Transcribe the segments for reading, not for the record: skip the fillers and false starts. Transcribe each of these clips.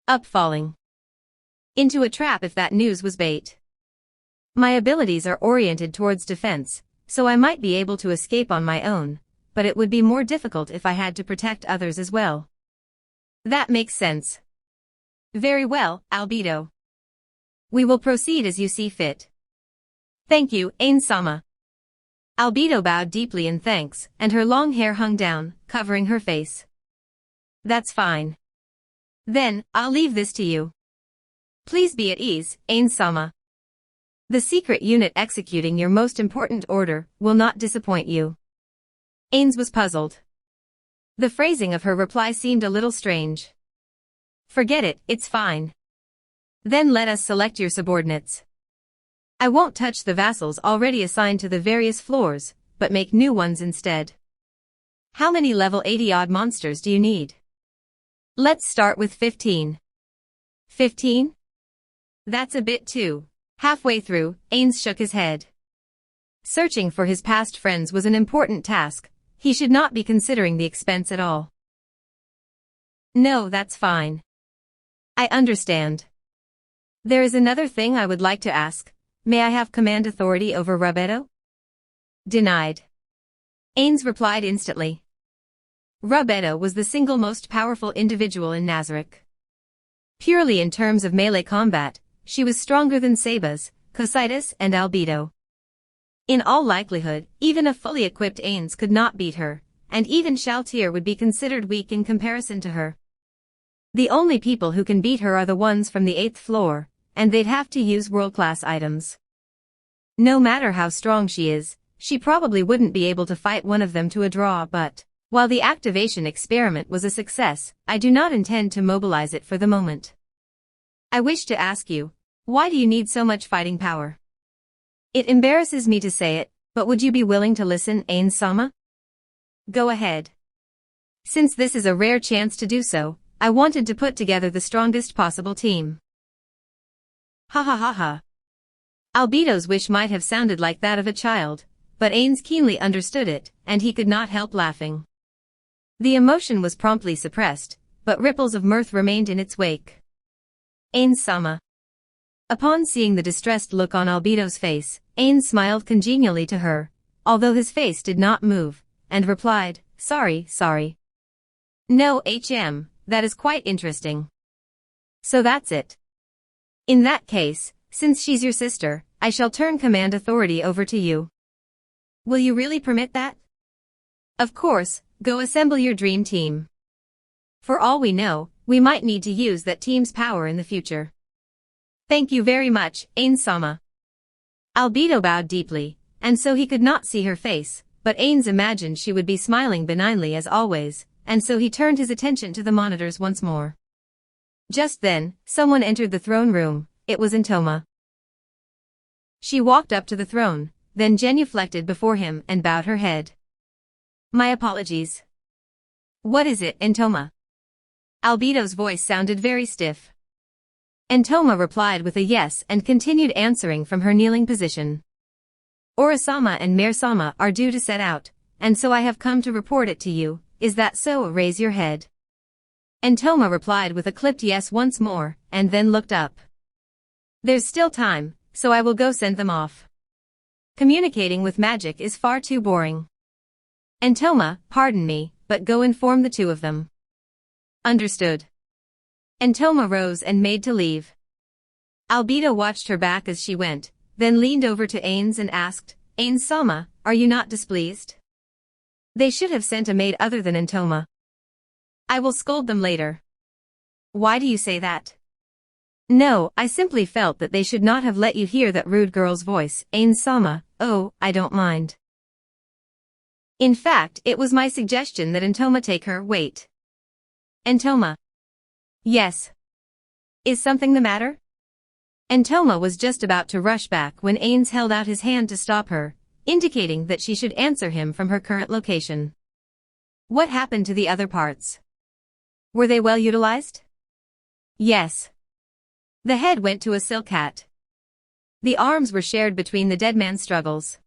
Up falling. Into a trap if that news was bait. My abilities are oriented towards defense, so I might be able to escape on my own, but it would be more difficult if I had to protect others as well. That makes sense. Very well, Albedo. We will proceed as you see fit. Thank you, Ain-sama. Albedo bowed deeply in thanks, and her long hair hung down, covering her face. That's fine. Then, I'll leave this to you. Please be at ease, Ain-sama. The secret unit executing your most important order will not disappoint you. Ains was puzzled. The phrasing of her reply seemed a little strange. Forget it, it's fine. Then let us select your subordinates. I won't touch the vassals already assigned to the various floors, but make new ones instead. How many level 80-odd monsters do you need? Let's start with 15. 15? That's a bit too. Halfway through, Ains shook his head. Searching for his past friends was an important task. He should not be considering the expense at all. No, that's fine. I understand. There is another thing I would like to ask. May I have command authority over Rubedo? Denied. Ains replied instantly. Rubedo was the single most powerful individual in Nazarick. Purely in terms of melee combat, she was stronger than Sabas, Cositus, and Albedo. In all likelihood, even a fully equipped Ains could not beat her, and even Shaltir would be considered weak in comparison to her. The only people who can beat her are the ones from the 8th floor, and they'd have to use world-class items. No matter how strong she is, she probably wouldn't be able to fight one of them to a draw, but while the activation experiment was a success, I do not intend to mobilize it for the moment. I wish to ask you, why do you need so much fighting power? It embarrasses me to say it, but would you be willing to listen, Ain-sama? Go ahead. Since this is a rare chance to do so, I wanted to put together the strongest possible team. Ha ha ha ha. Albedo's wish might have sounded like that of a child, but Ains keenly understood it, and he could not help laughing. The emotion was promptly suppressed, but ripples of mirth remained in its wake. Ain-sama. Upon seeing the distressed look on Albedo's face, Ains smiled congenially to her, although his face did not move, and replied, sorry. No, that is quite interesting. So that's it. In that case, since she's your sister, I shall turn command authority over to you. Will you really permit that? Of course, go assemble your dream team. For all we know, we might need to use that team's power in the future. Thank you very much, Ain-sama. Albedo bowed deeply, and so he could not see her face, but Ains imagined she would be smiling benignly as always, and so he turned his attention to the monitors once more. Just then, someone entered the throne room. It was Intoma. She walked up to the throne, then genuflected before him and bowed her head. My apologies. What is it, Intoma? Albedo's voice sounded very stiff. Intoma replied with a yes and continued answering from her kneeling position. Orasama and Mare-sama are due to set out, and so I have come to report it to you. Is that so? Raise your head. Intoma replied with a clipped yes once more, and then looked up. There's still time, so I will go send them off. Communicating with magic is far too boring. Intoma, pardon me, but go inform the two of them. Understood. Intoma rose and made to leave. Albedo watched her back as she went, then leaned over to Ains and asked, Ains-sama, are you not displeased? They should have sent a maid other than Intoma. I will scold them later. Why do you say that? No, I simply felt that they should not have let you hear that rude girl's voice, Ains-sama. Oh, I don't mind. In fact, it was my suggestion that Intoma take her. Wait. Intoma. Yes. Is something the matter? Intoma was just about to rush back when Ains held out his hand to stop her, indicating that she should answer him from her current location. What happened to the other parts? Were they well utilized? Yes. The head went to a silk hat. The arms were shared between the dead man's struggles.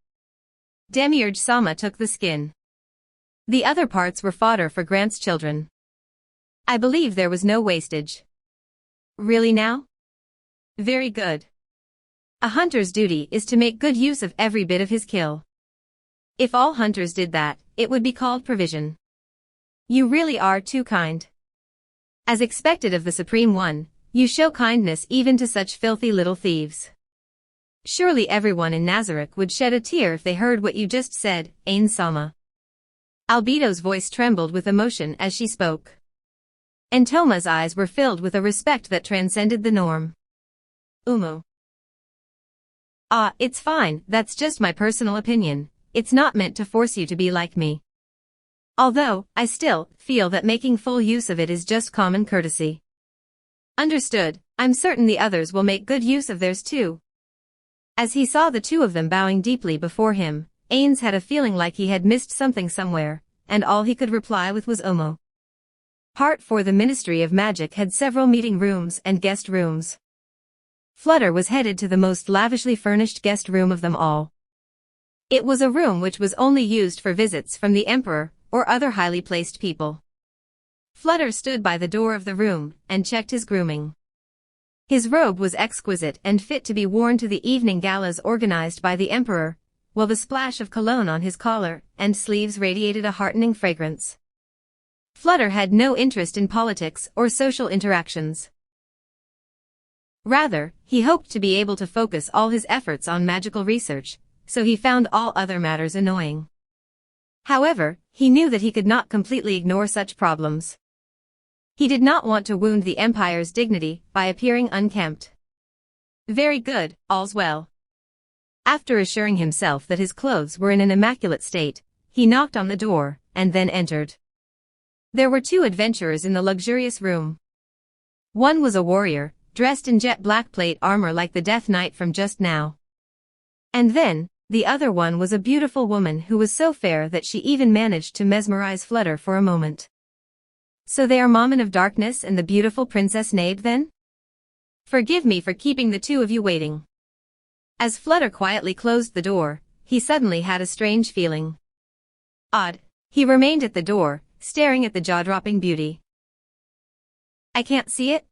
Demiurge-sama took the skin. The other parts were fodder for Grant's children. I believe there was no wastage. Really now? Very good. A hunter's duty is to make good use of every bit of his kill. If all hunters did that, it would be called provision. You really are too kind. As expected of the Supreme One, you show kindness even to such filthy little thieves. Surely everyone in Nazareth would shed a tear if they heard what you just said, Ain Sama. Albedo's voice trembled with emotion as she spoke. And Toma's eyes were filled with a respect that transcended the norm. Umu. Ah, it's fine, that's just my personal opinion. It's not meant to force you to be like me. Although, I still feel that making full use of it is just common courtesy. Understood, I'm certain the others will make good use of theirs too. As he saw the two of them bowing deeply before him, Ains had a feeling like he had missed something somewhere, and all he could reply with was Omo. Part 4. The Ministry of Magic had several meeting rooms and guest rooms. Flutter was headed to the most lavishly furnished guest room of them all. It was a room which was only used for visits from the Emperor or other highly placed people. Flutter stood by the door of the room and checked his grooming. His robe was exquisite and fit to be worn to the evening galas organized by the Emperor, while the splash of cologne on his collar and sleeves radiated a heartening fragrance. Flutter had no interest in politics or social interactions. Rather, he hoped to be able to focus all his efforts on magical research, so he found all other matters annoying. However, he knew that he could not completely ignore such problems. He did not want to wound the Empire's dignity by appearing unkempt. Very good, all's well. After assuring himself that his clothes were in an immaculate state, he knocked on the door, and then entered. There were two adventurers in the luxurious room. One was a warrior, dressed in jet black plate armor like the Death Knight from just now. And then, the other one was a beautiful woman who was so fair that she even managed to mesmerize Flutter for a moment. So they are Mammon of Darkness and the beautiful Princess Nabe then? Forgive me for keeping the two of you waiting. As Flutter quietly closed the door, he suddenly had a strange feeling. Odd. He remained at the door, staring at the jaw-dropping beauty. I can't see it?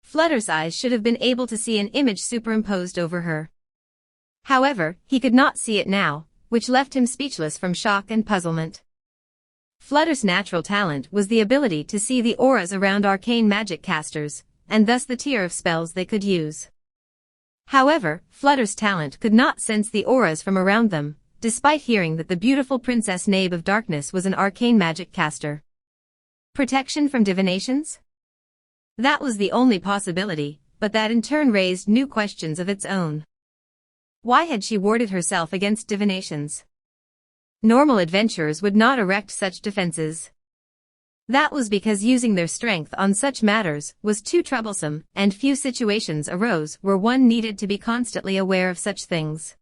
Flutter's eyes should have been able to see an image superimposed over her. However, he could not see it now, which left him speechless from shock and puzzlement. Flutter's natural talent was the ability to see the auras around arcane magic casters, and thus the tier of spells they could use. However, Flutter's talent could not sense the auras from around them, despite hearing that the beautiful Princess Nabe of Darkness was an arcane magic caster. Protection from divinations? That was the only possibility, but that in turn raised new questions of its own. Why had she warded herself against divinations? Normal adventurers would not erect such defenses. That was because using their strength on such matters was too troublesome, and few situations arose where one needed to be constantly aware of such things.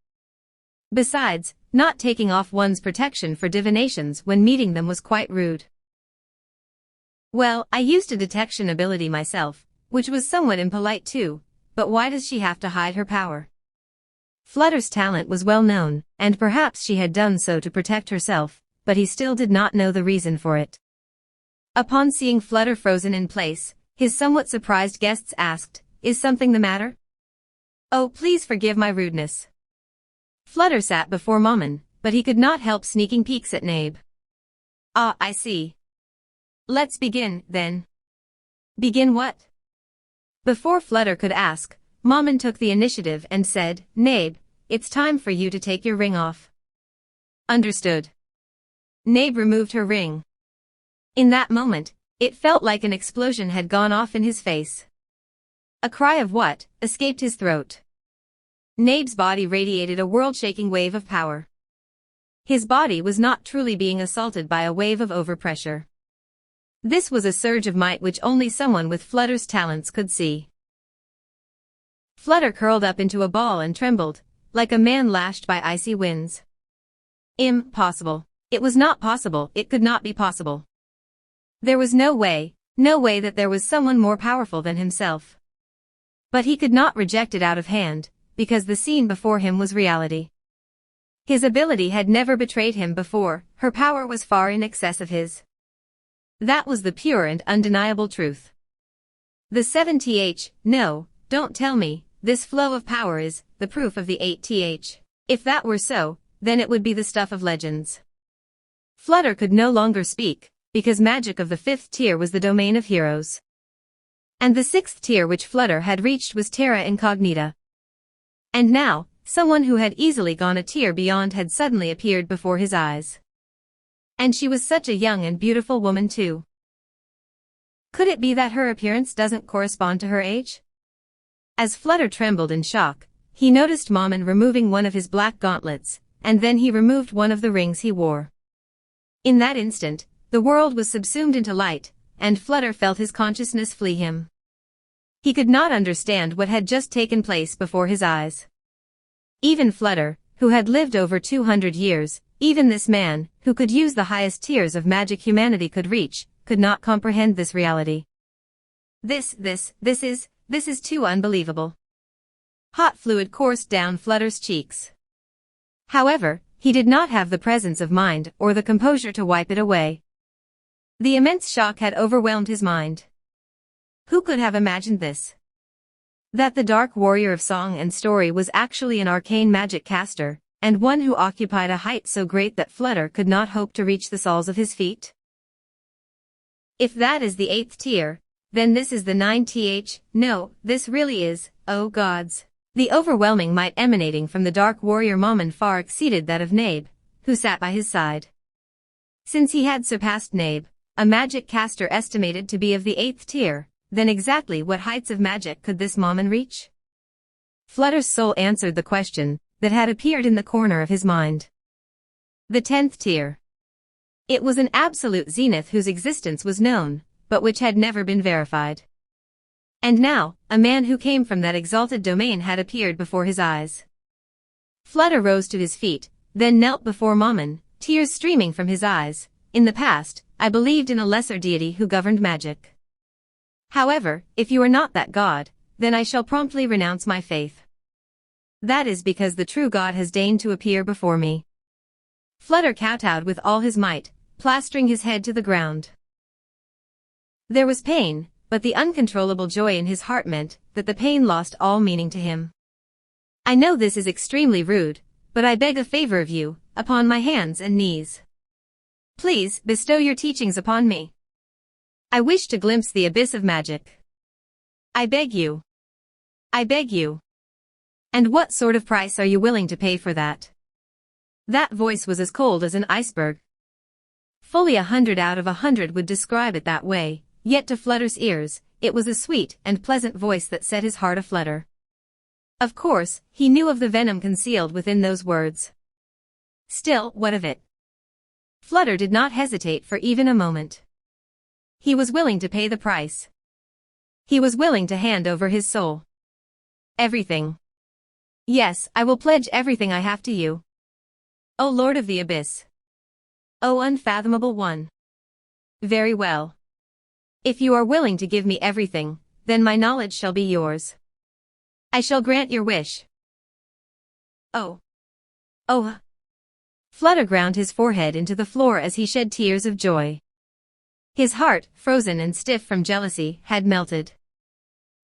Besides, not taking off one's protection for divinations when meeting them was quite rude. Well, I used a detection ability myself, which was somewhat impolite too, but why does she have to hide her power? Flutter's talent was well known, and perhaps she had done so to protect herself, but he still did not know the reason for it. Upon seeing Flutter frozen in place, his somewhat surprised guests asked, "Is something the matter?" "Oh, please forgive my rudeness." Flutter sat before Mammon, but he could not help sneaking peeks at Nabe. "Ah, I see. Let's begin, then." "Begin what?" Before Flutter could ask, Mammon took the initiative and said, "Nabe, it's time for you to take your ring off." "Understood." Nabe removed her ring. In that moment, it felt like an explosion had gone off in his face. A cry of "what" escaped his throat. Nabe's body radiated a world-shaking wave of power. His body was not truly being assaulted by a wave of overpressure. This was a surge of might which only someone with Flutter's talents could see. Flutter curled up into a ball and trembled, like a man lashed by icy winds. Impossible. It was not possible, it could not be possible. There was no way that there was someone more powerful than himself. But he could not reject it out of hand, because the scene before him was reality. His ability had never betrayed him before, her power was far in excess of his. That was the pure and undeniable truth. The 7th, no, don't tell me, this flow of power is the proof of the 8th. If that were so, then it would be the stuff of legends. Flutter could no longer speak, because magic of the 5th tier was the domain of heroes. And the 6th tier which Flutter had reached was terra incognita. And now, someone who had easily gone a tier beyond had suddenly appeared before his eyes. And she was such a young and beautiful woman too. Could it be that her appearance doesn't correspond to her age? As Flutter trembled in shock, he noticed Mammon removing one of his black gauntlets, and then he removed one of the rings he wore. In that instant, the world was subsumed into light, and Flutter felt his consciousness flee him. He could not understand what had just taken place before his eyes. Even Flutter, who had lived over 200 years, even this man, who could use the highest tiers of magic humanity could reach, could not comprehend this reality. This is too unbelievable. Hot fluid coursed down Flutter's cheeks. However, he did not have the presence of mind or the composure to wipe it away. The immense shock had overwhelmed his mind. Who could have imagined this? That the dark warrior of song and story was actually an arcane magic caster, and one who occupied a height so great that Flutter could not hope to reach the soles of his feet? If that is the 8th tier, then this is the 9th, no, this really is, oh gods. The overwhelming might emanating from the dark warrior Mammon far exceeded that of Nabe, who sat by his side. Since he had surpassed Nabe, a magic caster estimated to be of the 8th tier, then exactly what heights of magic could this Mammon reach? Flutter's soul answered the question that had appeared in the corner of his mind. The 10th tier. It was an absolute zenith whose existence was known, but which had never been verified. And now, a man who came from that exalted domain had appeared before his eyes. Flutter rose to his feet, then knelt before Mammon, tears streaming from his eyes. In the past, I believed in a lesser deity who governed magic. However, if you are not that god, then I shall promptly renounce my faith. That is because the true God has deigned to appear before me. Flutter kowtowed with all his might, plastering his head to the ground. There was pain, but the uncontrollable joy in his heart meant that the pain lost all meaning to him. I know this is extremely rude, but I beg a favor of you, upon my hands and knees. Please bestow your teachings upon me. I wish to glimpse the abyss of magic. I beg you. I beg you. And what sort of price are you willing to pay for that? That voice was as cold as an iceberg. Fully 100 out of 100 would describe it that way, yet to Flutter's ears, it was a sweet and pleasant voice that set his heart aflutter. Of course, he knew of the venom concealed within those words. Still, what of it? Flutter did not hesitate for even a moment. He was willing to pay the price. He was willing to hand over his soul. Everything. Yes, I will pledge everything I have to you. O Lord of the Abyss. O unfathomable one. Very well. If you are willing to give me everything, then my knowledge shall be yours. I shall grant your wish. Oh. Oh. Flutter ground his forehead into the floor as he shed tears of joy. His heart, frozen and stiff from jealousy, had melted.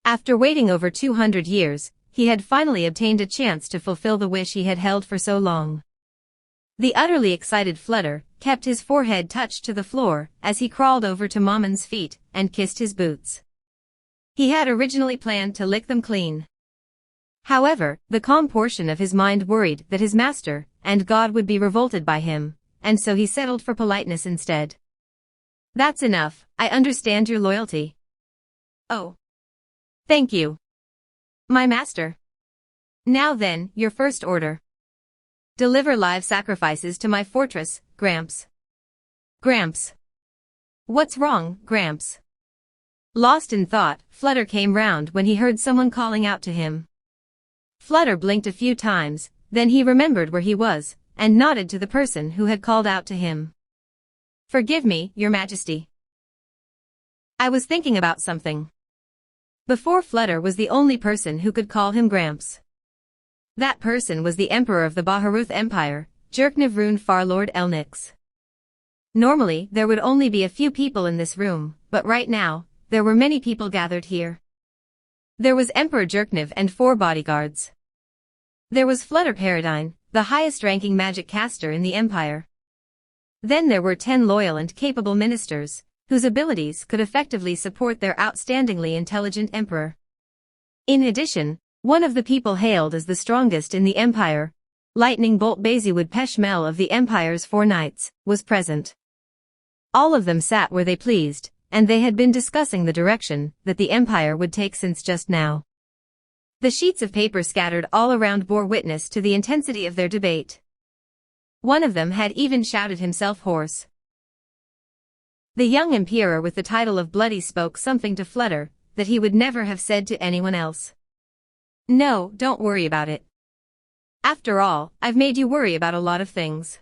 After waiting over 200 years, he had finally obtained a chance to fulfill the wish he had held for so long. The utterly excited Flutter kept his forehead touched to the floor as he crawled over to Mammon's feet and kissed his boots. He had originally planned to lick them clean. However, the calm portion of his mind worried that his master and God would be revolted by him, and so he settled for politeness instead. That's enough, I understand your loyalty. Oh. Thank you. My master. Now then, your first order. Deliver live sacrifices to my fortress, Gramps. Gramps. What's wrong, Gramps? Lost in thought, Flutter came round when he heard someone calling out to him. Flutter blinked a few times, then he remembered where he was, and nodded to the person who had called out to him. Forgive me, Your Majesty. I was thinking about something. Before Flutter was the only person who could call him Gramps. That person was the Emperor of the Baharuth Empire, Jerknivrun Farlord Elnix. Normally, there would only be a few people in this room, but right now, there were many people gathered here. There was Emperor Jerkniv and 4 bodyguards. There was Flutter Paradine, the highest-ranking magic caster in the Empire. Then there were 10 loyal and capable ministers, whose abilities could effectively support their outstandingly intelligent emperor. In addition, one of the people hailed as the strongest in the Empire, Lightning Bolt Baziwood Peshmel of the Empire's 4 knights, was present. All of them sat where they pleased, and they had been discussing the direction that the Empire would take since just now. The sheets of paper scattered all around bore witness to the intensity of their debate. One of them had even shouted himself hoarse. The young Emperor with the title of Bloody spoke something to Flutter that he would never have said to anyone else. "No, don't worry about it. After all, I've made you worry about a lot of things.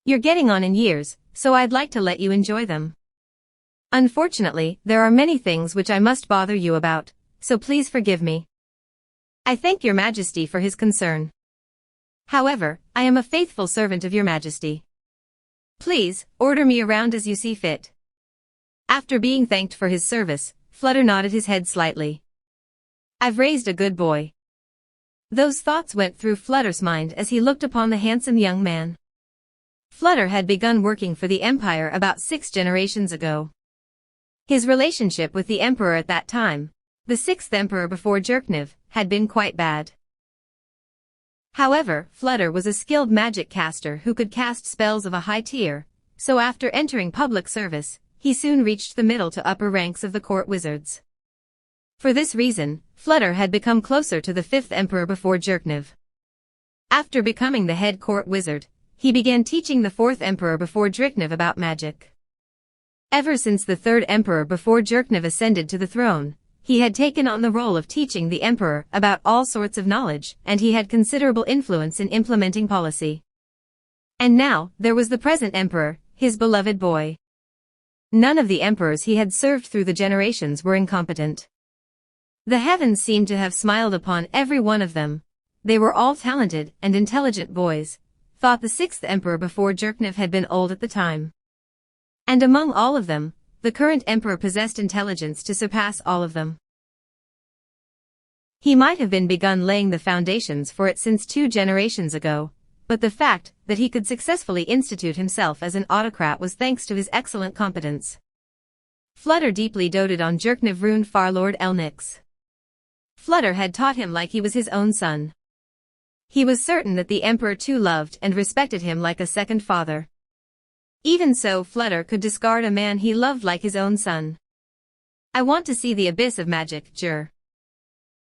You're getting on in years, so I'd like to let you enjoy them. Unfortunately, there are many things which I must bother you about, so please forgive me. I thank your Majesty for his concern. However, I am a faithful servant of your Majesty. Please, order me around as you see fit." After being thanked for his service, Flutter nodded his head slightly. "I've raised a good boy." Those thoughts went through Flutter's mind as he looked upon the handsome young man. Flutter had begun working for the Empire about 6 generations ago. His relationship with the Emperor at that time, the 6th Emperor before Jerkniv, had been quite bad. However, Flutter was a skilled magic caster who could cast spells of a high tier, so after entering public service, he soon reached the middle to upper ranks of the court wizards. For this reason, Flutter had become closer to the 5th Emperor before Jerkniv. After becoming the head court wizard, he began teaching the 4th Emperor before Jerkniv about magic. Ever since the 3rd Emperor before Jerkniv ascended to the throne, he had taken on the role of teaching the Emperor about all sorts of knowledge, and he had considerable influence in implementing policy. And now, there was the present Emperor, his beloved boy. None of the emperors he had served through the generations were incompetent. The heavens seemed to have smiled upon every one of them. They were all talented and intelligent boys, thought the 6th Emperor before Jerkniv had been old at the time. And among all of them, the current Emperor possessed intelligence to surpass all of them. He might have been begun laying the foundations for it since 2 generations ago, but the fact that he could successfully institute himself as an autocrat was thanks to his excellent competence. Flutter deeply doted on Jerkniv Rune Farlord Elnix. Flutter had taught him like he was his own son. He was certain that the Emperor too loved and respected him like a second father. Even so, Flutter could discard a man he loved like his own son. "I want to see the abyss of magic, Jur.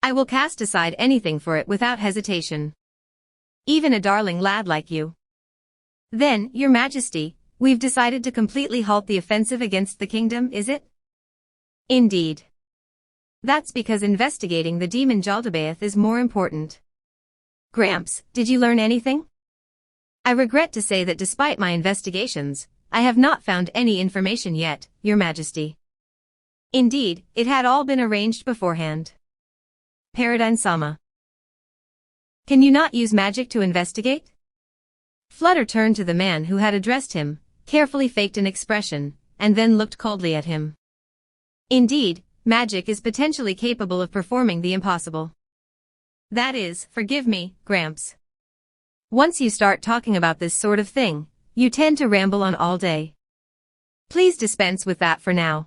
I will cast aside anything for it without hesitation. Even a darling lad like you." "Then, your Majesty, we've decided to completely halt the offensive against the kingdom, is it?" "Indeed. That's because investigating the demon Jaldabaoth is more important." "Gramps, did you learn anything?" "I regret to say that despite my investigations, I have not found any information yet, your Majesty." "Indeed, it had all been arranged beforehand." Paradine Sama. "Can you not use magic to investigate?" Flutter turned to the man who had addressed him, carefully faked an expression, and then looked coldly at him. "Indeed, magic is potentially capable of performing the impossible. That is, forgive me, Gramps. Once you start talking about this sort of thing, you tend to ramble on all day. Please dispense with that for now."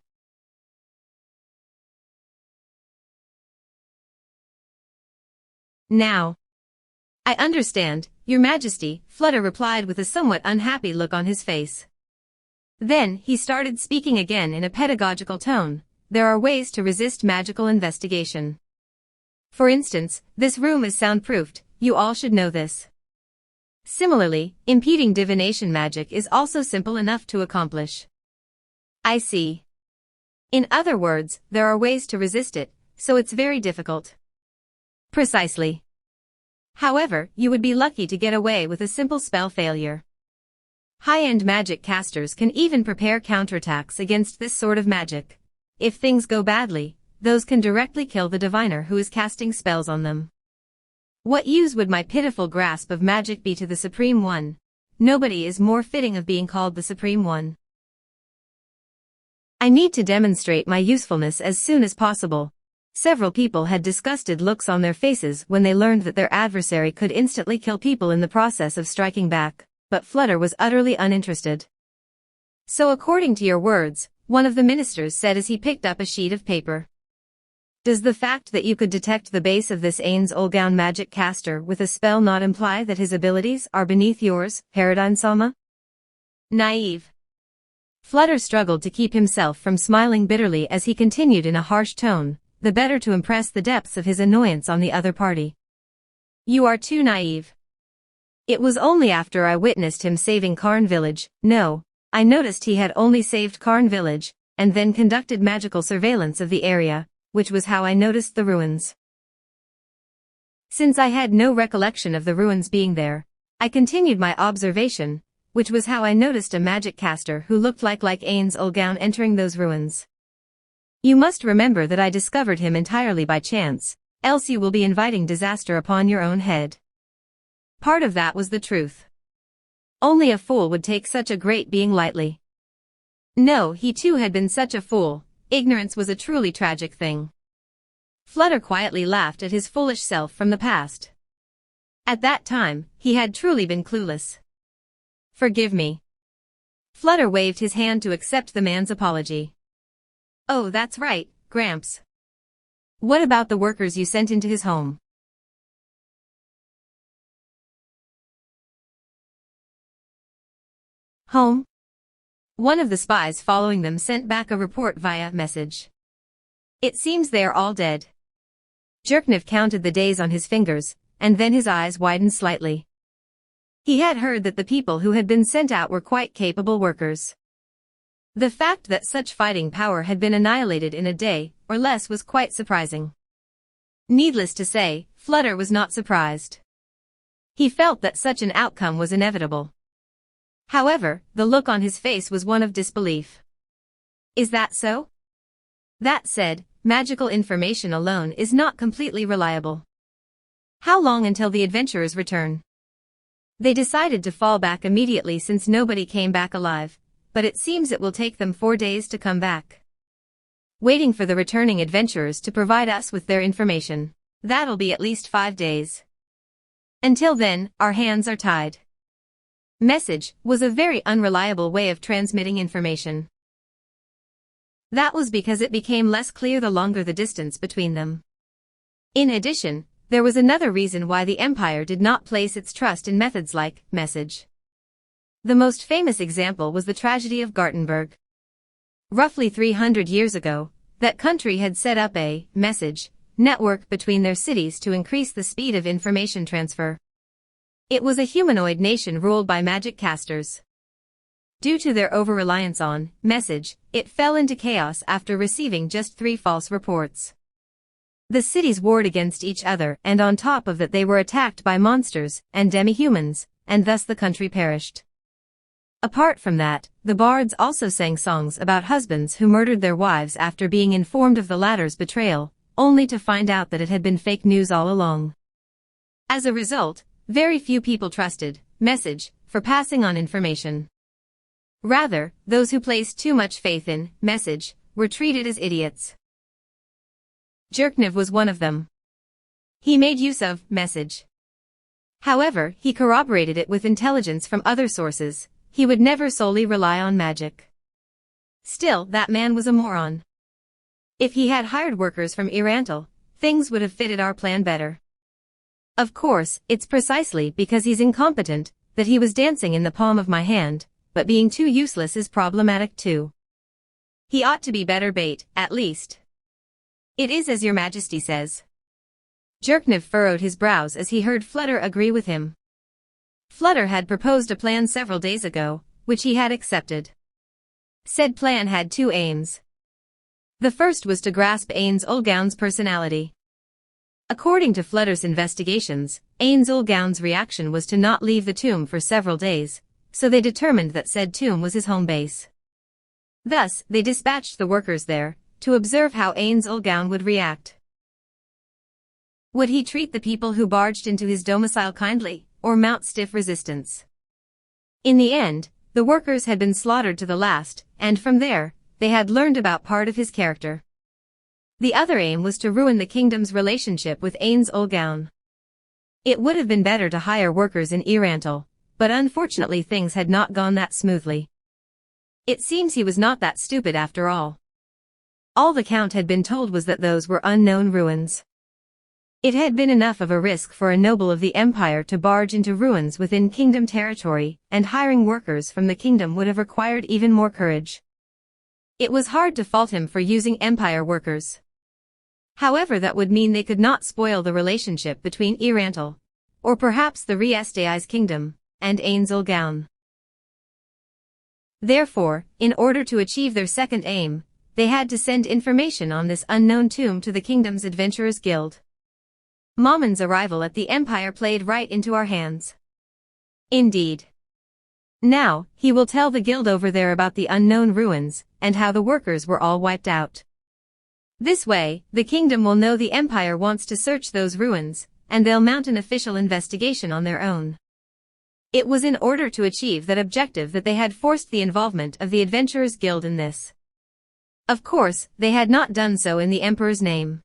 "Now. I understand, your Majesty," Flutter replied with a somewhat unhappy look on his face. Then he started speaking again in a pedagogical tone. "There are ways to resist magical investigation. For instance, this room is soundproofed, you all should know this. Similarly, impeding divination magic is also simple enough to accomplish." "I see. In other words, there are ways to resist it, so it's very difficult." "Precisely. However, you would be lucky to get away with a simple spell failure. High-end magic casters can even prepare counterattacks against this sort of magic. If things go badly, those can directly kill the diviner who is casting spells on them. What use would my pitiful grasp of magic be to the Supreme One? Nobody is more fitting of being called the Supreme One." I need to demonstrate my usefulness as soon as possible. Several people had disgusted looks on their faces when they learned that their adversary could instantly kill people in the process of striking back, but Flutter was utterly uninterested. So according to your words, one of the ministers said as he picked up a sheet of paper. Does the fact that you could detect the base of this Ains Olgaun magic caster with a spell not imply that his abilities are beneath yours, Paradigm Sama? Naive. Flutter struggled to keep himself from smiling bitterly as he continued in a harsh tone, the better to impress the depths of his annoyance on the other party. You are too naive. It was only after I witnessed him saving Karn Village, I noticed he had only saved Karn Village, and then conducted magical surveillance of the area, which was how I noticed the ruins. Since I had no recollection of the ruins being there, I continued my observation, which was how I noticed a magic caster who looked like Ains Olgaun entering those ruins. You must remember that I discovered him entirely by chance, else you will be inviting disaster upon your own head. Part of that was the truth. Only a fool would take such a great being lightly. No, he too had been such a fool. Ignorance was a truly tragic thing. Flutter quietly laughed at his foolish self from the past. At that time, he had truly been clueless. Forgive me. Flutter waved his hand to accept the man's apology. Oh, that's right, Gramps. What about the workers you sent into his home? Home? One of the spies following them sent back a report via message. It seems they are all dead. Jerkniv counted the days on his fingers, and then his eyes widened slightly. He had heard that the people who had been sent out were quite capable workers. The fact that such fighting power had been annihilated in a day or less was quite surprising. Needless to say, Flutter was not surprised. He felt that such an outcome was inevitable. However, the look on his face was one of disbelief. Is that so? That said, magical information alone is not completely reliable. How long until the adventurers return? They decided to fall back immediately since nobody came back alive, but it seems it will take them 4 days to come back. Waiting for the returning adventurers to provide us with their information. That'll be at least 5 days. Until then, our hands are tied. Message was a very unreliable way of transmitting information. That was because it became less clear the longer the distance between them. In addition, there was another reason why the Empire did not place its trust in methods like message. The most famous example was the tragedy of Gartenberg. Roughly 300 years ago, that country had set up a message network between their cities to increase the speed of information transfer. It was a humanoid nation ruled by magic casters. Due to their over-reliance on message, it fell into chaos after receiving just 3 false reports. The cities warred against each other, and on top of that they were attacked by monsters and demi-humans, and thus the country perished. Apart from that, the bards also sang songs about husbands who murdered their wives after being informed of the latter's betrayal, only to find out that it had been fake news all along. As a result, very few people trusted message for passing on information. Rather, those who placed too much faith in message were treated as idiots. Jerkniv was one of them. He made use of message. However, he corroborated it with intelligence from other sources. He would never solely rely on magic. Still, that man was a moron. If he had hired workers from Irantal, things would have fitted our plan better. Of course, it's precisely because he's incompetent that he was dancing in the palm of my hand, but being too useless is problematic too. He ought to be better bait, at least. It is as your majesty says. Jerkniv furrowed his brows as he heard Flutter agree with him. Flutter had proposed a plan several days ago, which he had accepted. Said plan had 2 aims. The first was to grasp Ains Olgaun's personality. According to Flutter's investigations, Ains Olgaun's reaction was to not leave the tomb for several days, so they determined that said tomb was his home base. Thus, they dispatched the workers there, to observe how Ains Olgaun would react. Would he treat the people who barged into his domicile kindly, or mount stiff resistance? In the end, the workers had been slaughtered to the last, and from there, they had learned about part of his character. The other aim was to ruin the kingdom's relationship with Ains Olgaun. It would have been better to hire workers in Irantal, but unfortunately things had not gone that smoothly. It seems he was not that stupid after all. All the Count had been told was that those were unknown ruins. It had been enough of a risk for a noble of the Empire to barge into ruins within kingdom territory, and hiring workers from the kingdom would have required even more courage. It was hard to fault him for using Empire workers. However, that would mean they could not spoil the relationship between Irantal, or perhaps the Riestai's kingdom, and Ains Olgaun. Therefore, in order to achieve their second aim, they had to send information on this unknown tomb to the kingdom's adventurers guild. Mamon's arrival at the Empire played right into our hands. Indeed. Now, he will tell the guild over there about the unknown ruins, and how the workers were all wiped out. This way, the kingdom will know the Empire wants to search those ruins, and they'll mount an official investigation on their own. It was in order to achieve that objective that they had forced the involvement of the Adventurers Guild in this. Of course, they had not done so in the Emperor's name.